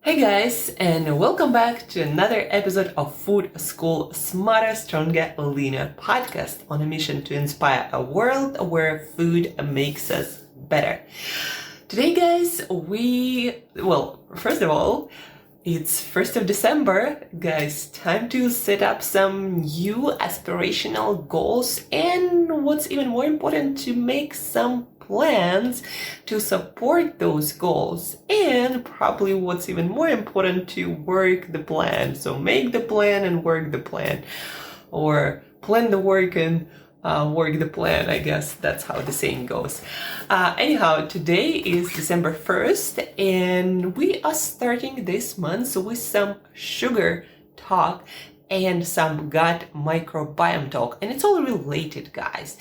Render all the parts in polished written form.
Hey guys, and welcome back to another episode of Food School Smarter, Stronger, Leaner podcast on a mission to inspire a world where food makes us better. Today, guys, first of all, it's 1st of December, guys. Time to set up some new aspirational goals, and what's even more important, to make some plans to support those goals, and probably what's even more important, to work the plan. So make the plan and work the plan, or plan the work and work the plan. I guess that's how the saying goes. Anyhow, today is December 1st, and we are starting this month with some sugar talk and some gut microbiome talk, and it's all related, guys.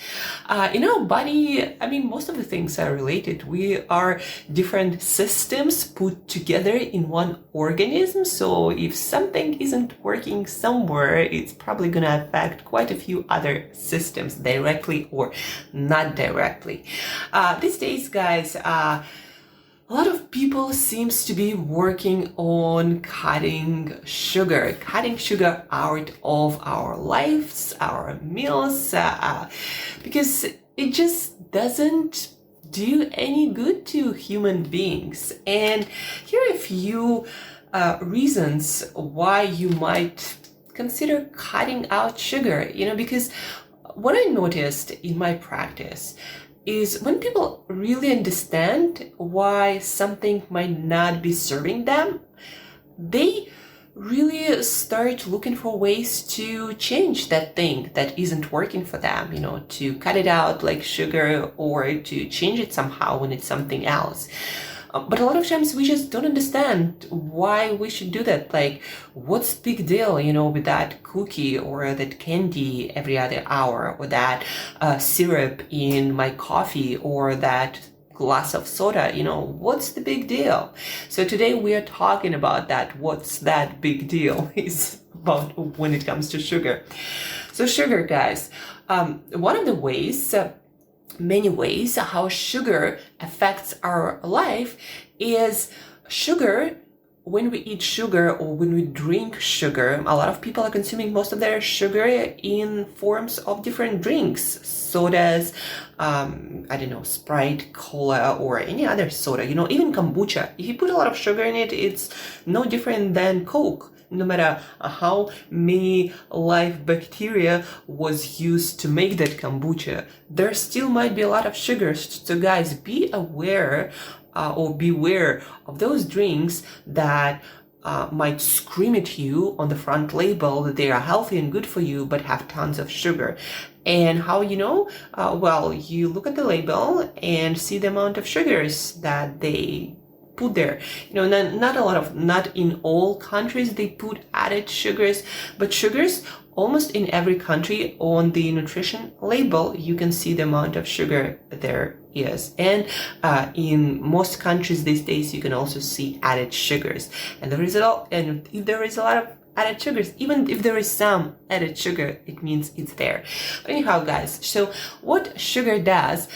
In our body, most of the things are related. We are different systems put together in one organism, so if something isn't working somewhere, it's probably gonna affect quite a few other systems, directly or not directly. These days, guys, a lot of people seems to be working on cutting sugar out of our lives, our meals, because it just doesn't do any good to human beings. And here are a few reasons why you might consider cutting out sugar, because what I noticed in my practice is when people really understand why something might not be serving them, they really start looking for ways to change that thing that isn't working for them, to cut it out like sugar, or to change it somehow when it's something else. But a lot of times we just don't understand why we should do that. Like, what's the big deal, with that cookie or that candy every other hour, or that syrup in my coffee, or that glass of soda, what's the big deal? So today we are talking about that. What's that big deal is about when it comes to sugar. So sugar, guys, one of the ways, many ways how sugar affects our life is sugar. When we eat sugar or when we drink sugar, a lot of people are consuming most of their sugar in forms of different drinks, sodas, Sprite, cola, or any other soda, even kombucha. If you put a lot of sugar in it, it's no different than Coke. No matter how many live bacteria was used to make that kombucha, there still might be a lot of sugars. So guys, be aware or beware of those drinks that might scream at you on the front label that they are healthy and good for you, but have tons of sugar. And how you know? You look at the label and see the amount of sugars that they put there. Not in all countries they put added sugars, but sugars almost in every country. On the nutrition label you can see the amount of sugar there is, and in most countries these days you can also see added sugars. And if there is a lot of added sugars, even if there is some added sugar, it means it's there. But anyhow, guys, so what sugar does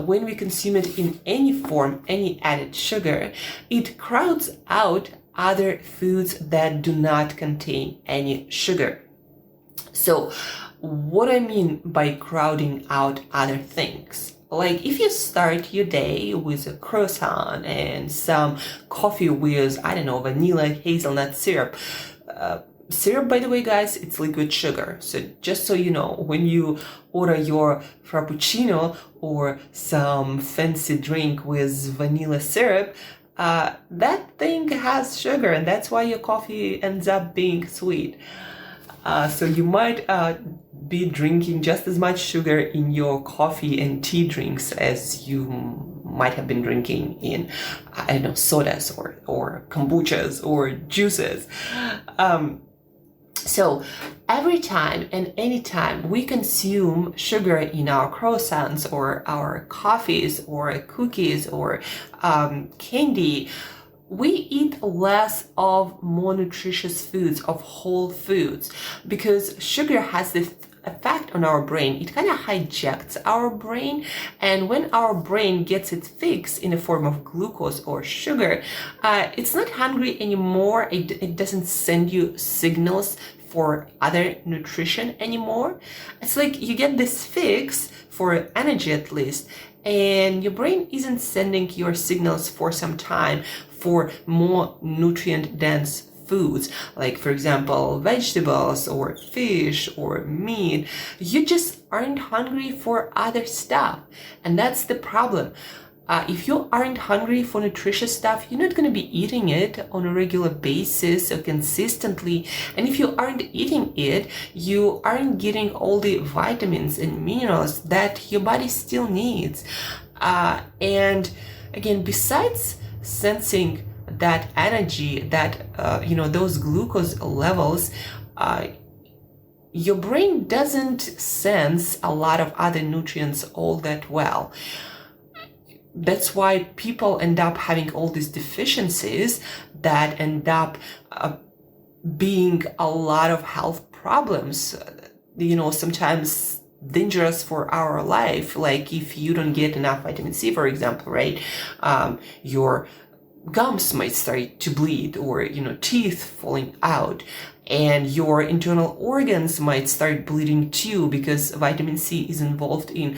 when we consume it in any form, any added sugar, it crowds out other foods that do not contain any sugar. So what I mean by crowding out other things, like if you start your day with a croissant and some coffee with, vanilla hazelnut syrup. Syrup, by the way, guys, it's liquid sugar. So just so you know, when you order your frappuccino or some fancy drink with vanilla syrup, that thing has sugar, and that's why your coffee ends up being sweet. So you might be drinking just as much sugar in your coffee and tea drinks as you might have been drinking in, sodas or kombuchas or juices. So every time and any time we consume sugar in our croissants or our coffees or cookies or candy, we eat less of more nutritious foods, of whole foods, because sugar has this effect on our brain. It kind of hijacks our brain, and when our brain gets its fix in the form of glucose or sugar, it's not hungry anymore. It doesn't send you signals for other nutrition anymore. It's like you get this fix for energy at least, and your brain isn't sending your signals for some time for more nutrient dense foods, like for example vegetables or fish or meat. You just aren't hungry for other stuff, and that's the problem. If you aren't hungry for nutritious stuff, you're not going to be eating it on a regular basis or consistently. And if you aren't eating it, you aren't getting all the vitamins and minerals that your body still needs. And again, besides sensing that energy, that, those glucose levels, your brain doesn't sense a lot of other nutrients all that well. That's why people end up having all these deficiencies that end up being a lot of health problems, sometimes dangerous for our life. Like if you don't get enough vitamin C, for example, right? Your gums might start to bleed, or, teeth falling out, and your internal organs might start bleeding too, because vitamin C is involved in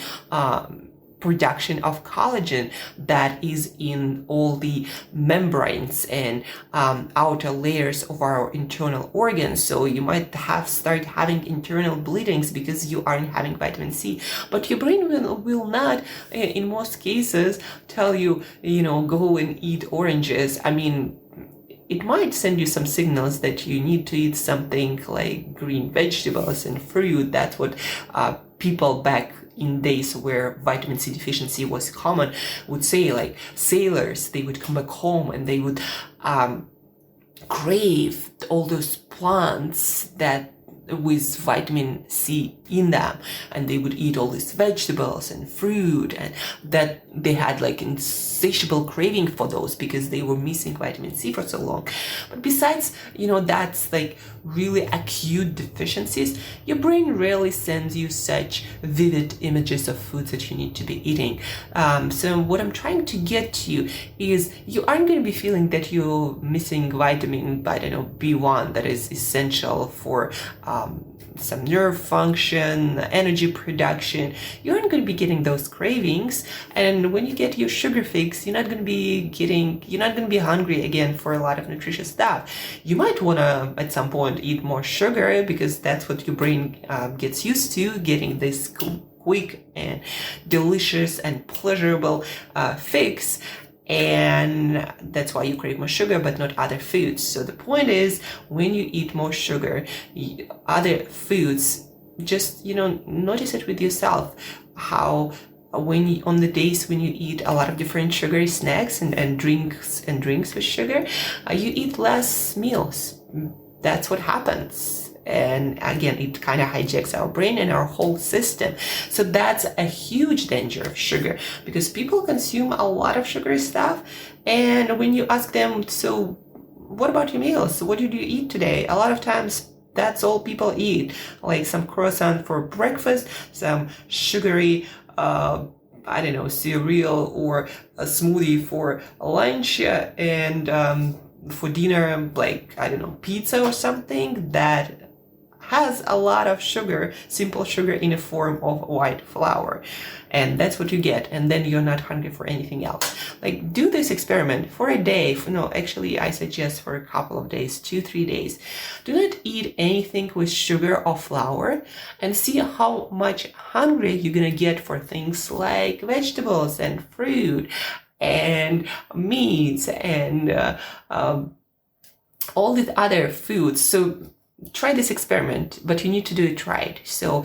production of collagen that is in all the membranes and outer layers of our internal organs. So you might start having internal bleedings because you aren't having vitamin C. But your brain will not, in most cases, tell you, go and eat oranges. I mean, it might send you some signals that you need to eat something like green vegetables and fruit. That's what people back in days where vitamin C deficiency was common would say. Like sailors, they would come back home and they would crave all those plants that with vitamin C in them, and they would eat all these vegetables and fruit, and that they had like insatiable craving for those because they were missing vitamin C for so long. But besides, that's like really acute deficiencies, your brain rarely sends you such vivid images of foods that you need to be eating. So what I'm trying to get to is you aren't going to be feeling that you're missing vitamin, B1 that is essential for some nerve function, energy production. You aren't going to be getting those cravings, and when you get your sugar fix, you're not going to be hungry again for a lot of nutritious stuff. You might want to at some point eat more sugar because that's what your brain gets used to, getting this quick and delicious and pleasurable fix. And that's why you crave more sugar, but not other foods. So the point is, when you eat more sugar, other foods, just, notice it with yourself, how on the days when you eat a lot of different sugary snacks and drinks with sugar, you eat less meals. That's what happens. And again, it kind of hijacks our brain and our whole system. So that's a huge danger of sugar, because people consume a lot of sugary stuff. And when you ask them, so what about your meals? What did you eat today? A lot of times that's all people eat, like some croissant for breakfast, some sugary, cereal or a smoothie for lunch, and for dinner, like, pizza or something that has a lot of sugar, simple sugar in a form of white flour. And that's what you get. And then you're not hungry for anything else. Like, do this experiment for a day. Actually, I suggest for a couple of days, 2-3 days. Do not eat anything with sugar or flour, and see how much hungry you're going to get for things like vegetables and fruit and meats and all these other foods. So try this experiment, but you need to do it right. So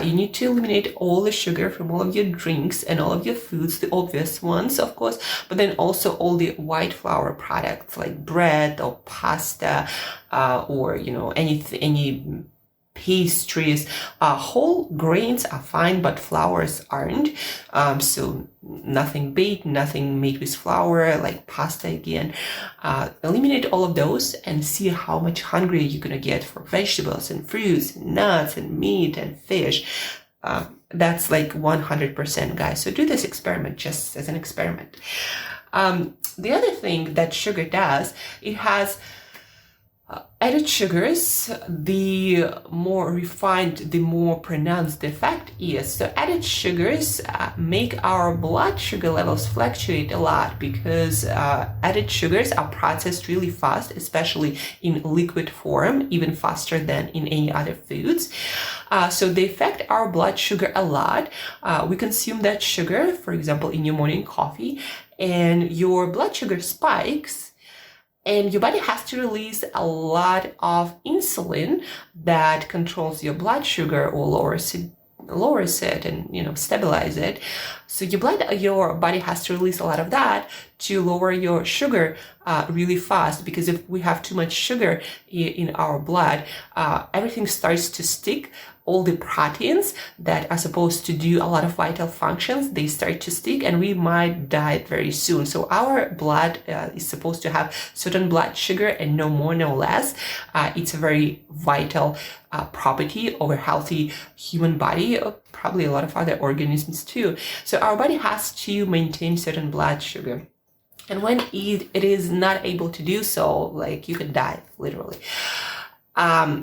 you need to eliminate all the sugar from all of your drinks and all of your foods, the obvious ones, of course, but then also all the white flour products like bread or pasta, or any pastries. Whole grains are fine, but flours aren't. So nothing baked, nothing made with flour, like pasta again. Eliminate all of those and see how much hungrier you're gonna get for vegetables and fruits and nuts and meat and fish. That's like 100%, guys. So do this experiment just as an experiment. The other thing that sugar does, it has added sugars. The more refined, the more pronounced the effect is. So added sugars make our blood sugar levels fluctuate a lot because added sugars are processed really fast, especially in liquid form, even faster than in any other foods. So they affect our blood sugar a lot. We consume that sugar, for example, in your morning coffee, and your blood sugar spikes. And your body has to release a lot of insulin that controls your blood sugar or lowers it and stabilize it. So your body has to release a lot of that to lower your sugar really fast, because if we have too much sugar in our blood, everything starts to stick. All the proteins that are supposed to do a lot of vital functions, they start to stick, and we might die very soon. So our blood is supposed to have certain blood sugar and no more, no less. It's a very vital property of a healthy human body, probably a lot of other organisms too. So our body has to maintain certain blood sugar. And when it is not able to do so, like, you can die, literally.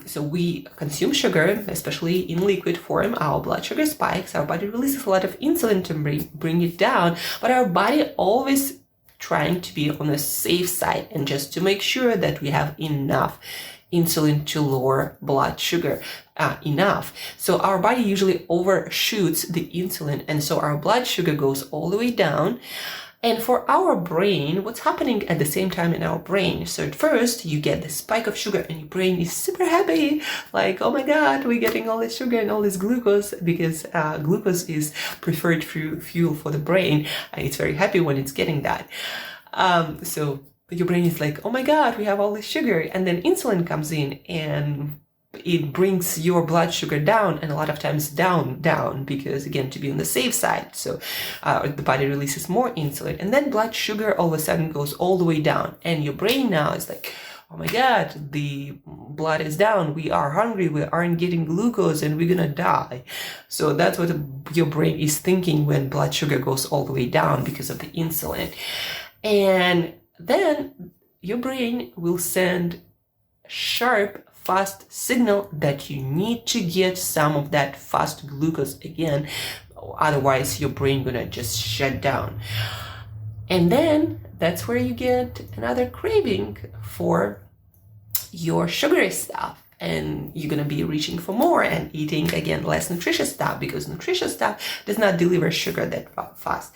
So we consume sugar, especially in liquid form. Our blood sugar spikes. Our body releases a lot of insulin to bring it down. But our body always trying to be on the safe side and just to make sure that we have enough insulin to lower blood sugar enough. So our body usually overshoots the insulin, and so our blood sugar goes all the way down. And for our brain, what's happening at the same time in our brain? So at first, you get the spike of sugar and your brain is super happy. Like, oh my God, we're getting all this sugar and all this glucose, because glucose is preferred fuel for the brain. It's very happy when it's getting that. So your brain is like, oh my God, we have all this sugar. And then insulin comes in and it brings your blood sugar down, and a lot of times down, because again, to be on the safe side. So the body releases more insulin, and then blood sugar all of a sudden goes all the way down, and your brain now is like, oh my God, the blood is down, we are hungry, we aren't getting glucose, and we're gonna die. So that's what your brain is thinking when blood sugar goes all the way down because of the insulin. And then your brain will send sharp, fast signal that you need to get some of that fast glucose again, otherwise your brain gonna just shut down. And then that's where you get another craving for your sugary stuff, and you're gonna be reaching for more and eating again less nutritious stuff, because nutritious stuff does not deliver sugar that fast.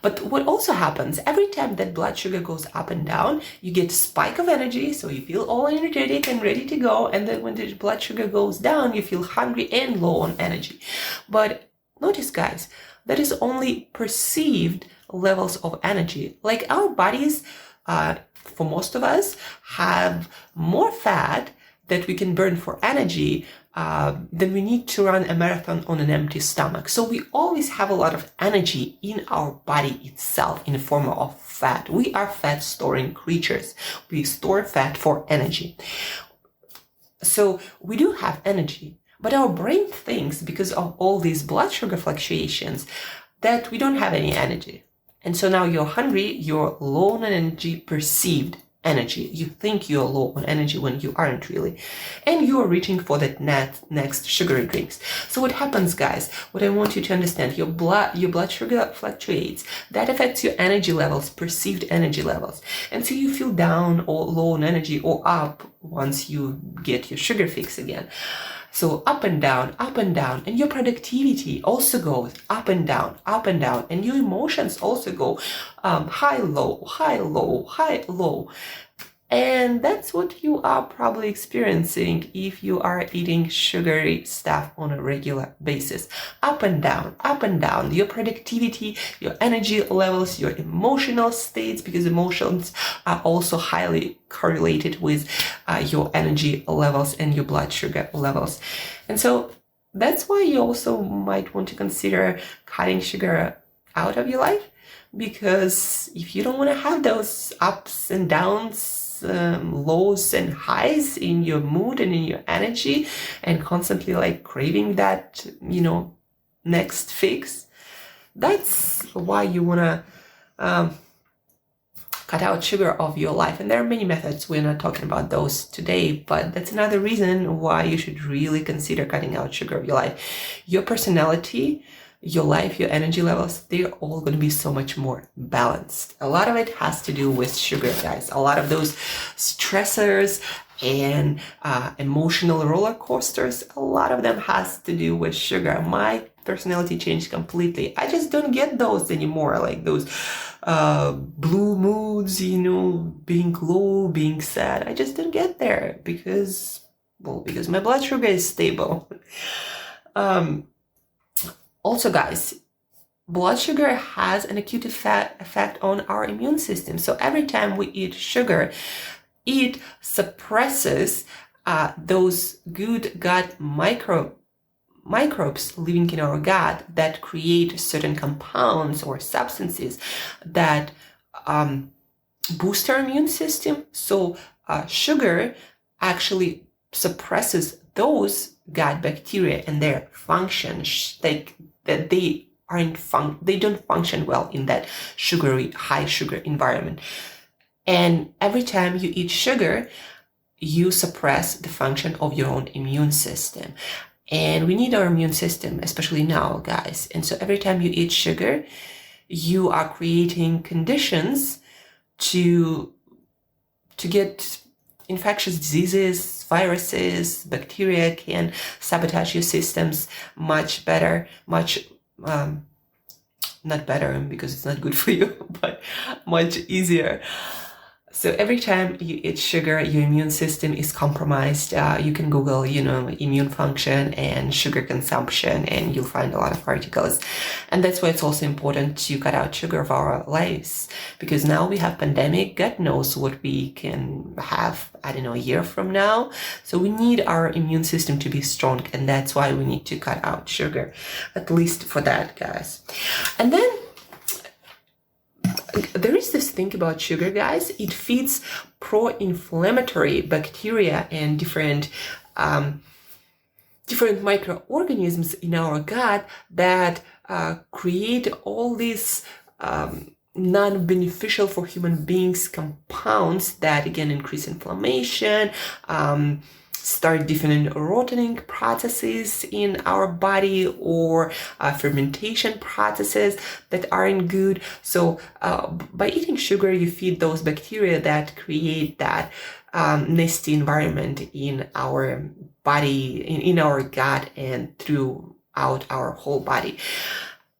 But what also happens, every time that blood sugar goes up and down, you get a spike of energy, so you feel all energetic and ready to go. And then when the blood sugar goes down, you feel hungry and low on energy. But notice, guys, that is only perceived levels of energy. Like, our bodies, for most of us, have more fat that we can burn for energy then we need to run a marathon on an empty stomach. So we always have a lot of energy in our body itself in the form of fat. We are fat storing creatures. We store fat for energy. So we do have energy, but our brain thinks, because of all these blood sugar fluctuations, that we don't have any energy. And so now you're hungry, you're low on energy, perceived energy. You think you're low on energy when you aren't really. And you are reaching for that next sugary drinks. So what happens, guys? What I want you to understand, your blood sugar fluctuates. That affects your energy levels, perceived energy levels. And so you feel down or low on energy, or up once you get your sugar fix again. So up and down, and your productivity also goes up and down, and your emotions also go high, low, high, low, high, low. And that's what you are probably experiencing if you are eating sugary stuff on a regular basis. Up and down. Your productivity, your energy levels, your emotional states, because emotions are also highly correlated with your energy levels and your blood sugar levels. And so that's why you also might want to consider cutting sugar out of your life, because if you don't want to have those ups and downs, lows and highs in your mood and in your energy, and constantly like craving that, next fix, that's why you want to cut out sugar of your life. And there are many methods. We're not talking about those today, but that's another reason why you should really consider cutting out sugar of your life. Your personality, your life, your energy levels, they're all going to be so much more balanced. A lot of it has to do with sugar, guys. A lot of those stressors and emotional roller coasters, a lot of them has to do with sugar. My personality changed completely. I just don't get those anymore, like those blue moods, being low, being sad. I just don't get there because my blood sugar is stable. Also, guys, blood sugar has an acute effect on our immune system. So every time we eat sugar, it suppresses those good gut microbes living in our gut that create certain compounds or substances that boost our immune system. So sugar actually suppresses those gut bacteria and their function, that they don't function well in that high sugar environment. And every time you eat sugar, you suppress the function of your own immune system. And we need our immune system, especially now, guys. And so every time you eat sugar, you are creating conditions to get infectious diseases, viruses, bacteria can sabotage your systems much better, not better because it's not good for you, but much easier. So every time you eat sugar, your immune system is compromised. You can Google, immune function and sugar consumption, and you'll find a lot of articles. And that's why it's also important to cut out sugar of our lives, because now we have pandemic. God knows what we can have, a year from now. So we need our immune system to be strong, and that's why we need to cut out sugar, at least for that, guys. And then there is this thing about sugar, guys. It feeds pro-inflammatory bacteria and different microorganisms in our gut that create all these non-beneficial for human beings compounds that again increase inflammation, start different rotting processes in our body, or fermentation processes that aren't good. So by eating sugar, you feed those bacteria that create that nasty environment in our body, in our gut, and throughout our whole body.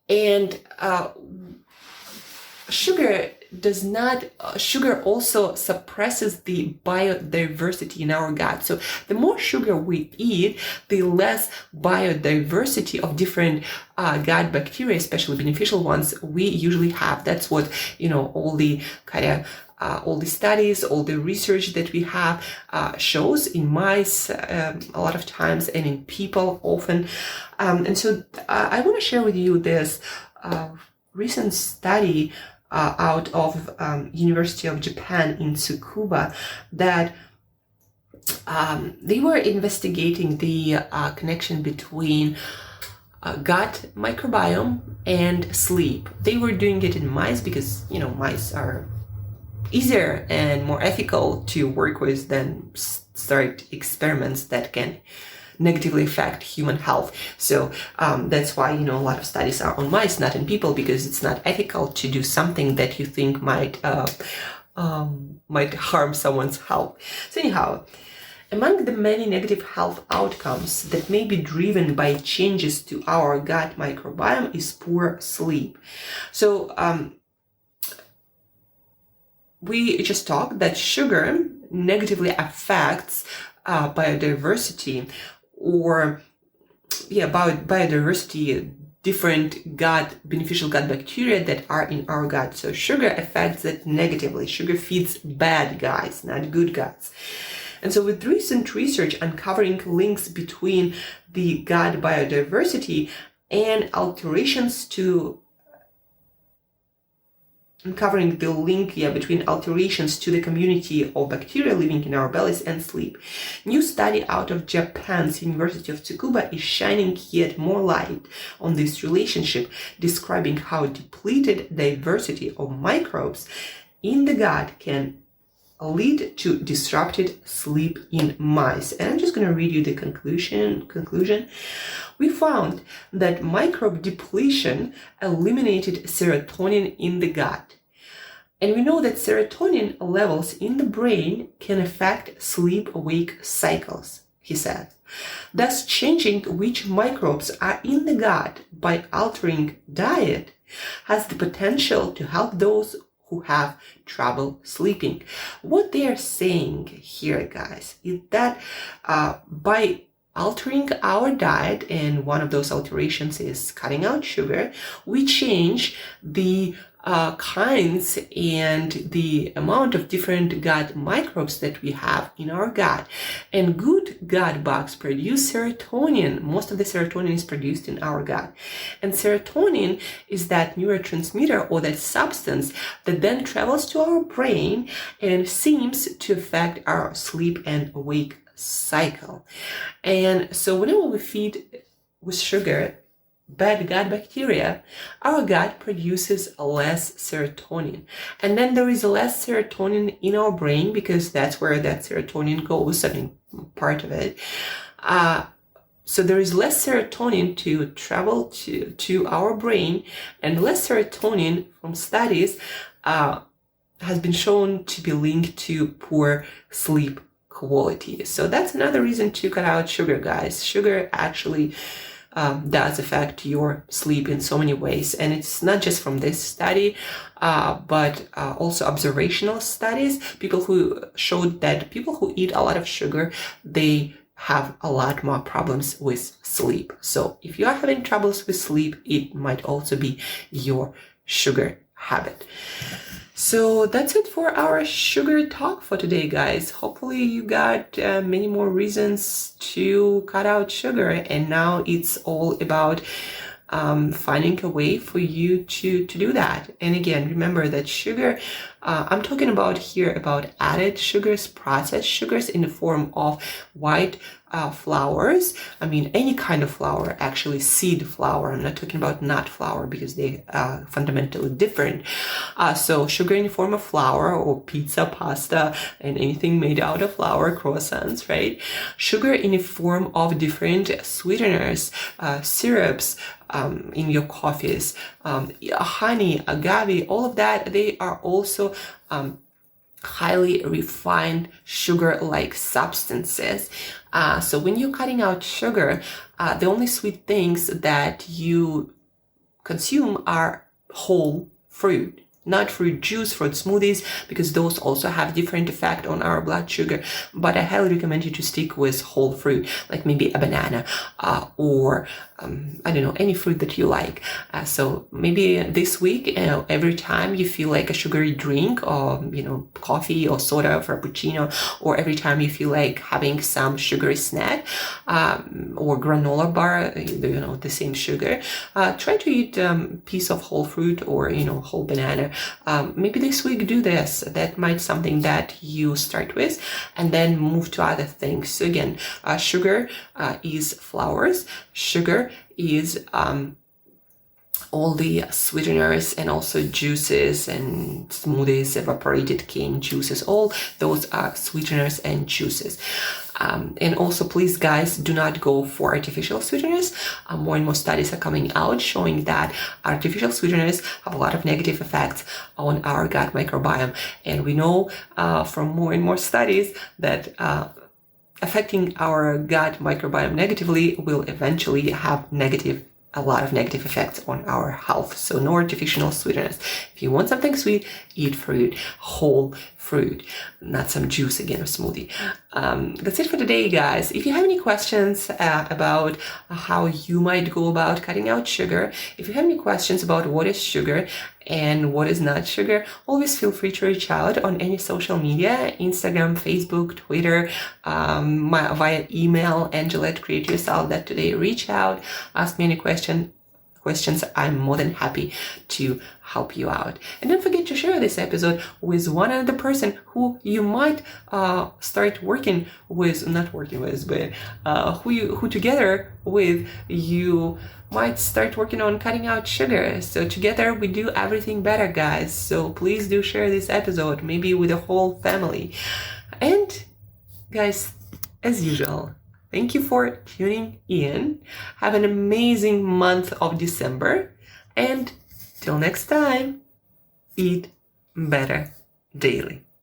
And sugar also suppresses the biodiversity in our gut. So the more sugar we eat, the less biodiversity of different gut bacteria, especially beneficial ones, we usually have. That's what, all the all the studies, all the research that we have shows in mice a lot of times, and in people often. And so I want to share with you this recent study out of University of Japan in Tsukuba, that they were investigating the connection between gut microbiome and sleep. They were doing it in mice because, mice are easier and more ethical to work with than start experiments that can negatively affect human health. So that's why, a lot of studies are on mice, not in people, because it's not ethical to do something that you think might harm someone's health. So anyhow, among the many negative health outcomes that may be driven by changes to our gut microbiome is poor sleep. So we just talked that sugar negatively affects biodiversity, or about biodiversity, different beneficial gut bacteria that are in our gut. So sugar affects it negatively. Sugar feeds bad guys, not good guys. And so with recent research uncovering links between the gut biodiversity and uncovering the link between alterations to the community of bacteria living in our bellies and sleep. New study out of Japan's University of Tsukuba is shining yet more light on this relationship, describing how depleted diversity of microbes in the gut can lead to disrupted sleep in mice. And I'm just going to read you the conclusion. We found that microbe depletion eliminated serotonin in the gut. And we know that serotonin levels in the brain can affect sleep-wake cycles, he said. Thus, changing which microbes are in the gut by altering diet has the potential to help those who have trouble sleeping. What they are saying here, guys, is that by altering our diet, and one of those alterations is cutting out sugar, we change the kinds and the amount of different gut microbes that we have in our gut. And good gut bugs produce serotonin. Most of the serotonin is produced in our gut. And serotonin is that neurotransmitter, or that substance that then travels to our brain and seems to affect our sleep and awake cycle. And so whenever we feed with sugar bad gut bacteria, our gut produces less serotonin. And then there is less serotonin in our brain, because that's where that serotonin goes, part of it. So there is less serotonin to travel to our brain, and less serotonin from studies has been shown to be linked to poor sleep quality. So that's another reason to cut out sugar, guys. Sugar actually does affect your sleep in so many ways. And it's not just from this study, but also observational studies. People who showed that people who eat a lot of sugar, they have a lot more problems with sleep. So if you are having troubles with sleep, it might also be your sugar habit. So that's it for our sugar talk for today, guys. Hopefully you got many more reasons to cut out sugar, and now it's all about finding a way for you to do that. And again, remember that sugar, I'm talking about here about added sugars, processed sugars in the form of white flours. I mean, any kind of flour, actually seed flour. I'm not talking about nut flour, because they are fundamentally different. So sugar in the form of flour, or pizza, pasta, and anything made out of flour, croissants, right? Sugar in the form of different sweeteners, syrups, in your coffees, honey, agave, all of that, they are also highly refined sugar-like substances. So when you're cutting out sugar, the only sweet things that you consume are whole fruit, not fruit juice, fruit smoothies, because those also have different effect on our blood sugar. But I highly recommend you to stick with whole fruit, like maybe a banana, or I don't know, any fruit that you like. So maybe this week, every time you feel like a sugary drink, or, coffee or soda, frappuccino, or every time you feel like having some sugary snack, or granola bar, the same sugar, try to eat a piece of whole fruit, or, whole banana. Maybe this week do this. That might something that you start with, and then move to other things. So again, sugar is flours. Sugar is all the sweeteners, and also juices and smoothies, evaporated cane juices, all those are sweeteners and juices. And also, please, guys, do not go for artificial sweeteners. More and more studies are coming out showing that artificial sweeteners have a lot of negative effects on our gut microbiome. And we know from more and more studies that affecting our gut microbiome negatively will eventually have negative a lot of negative effects on our health. So no artificial sweeteners. If you want something sweet, eat fruit, whole fruit, not some juice again or smoothie. That's it for today, guys. If you have any questions about how you might go about cutting out sugar, if you have any questions about what is sugar and what is not sugar, always feel free to reach out on any social media, Instagram, Facebook, Twitter, via email, angela@createyourself.today. Reach out, ask me any questions. I'm more than happy to help you out. And don't forget to share this episode with one other person who you might start working with, not working with, but who together with you might start working on cutting out sugar. So together we do everything better, guys. So please do share this episode, maybe with the whole family. And guys, as usual, thank you for tuning in. Have an amazing month of December. And till next time, eat better daily.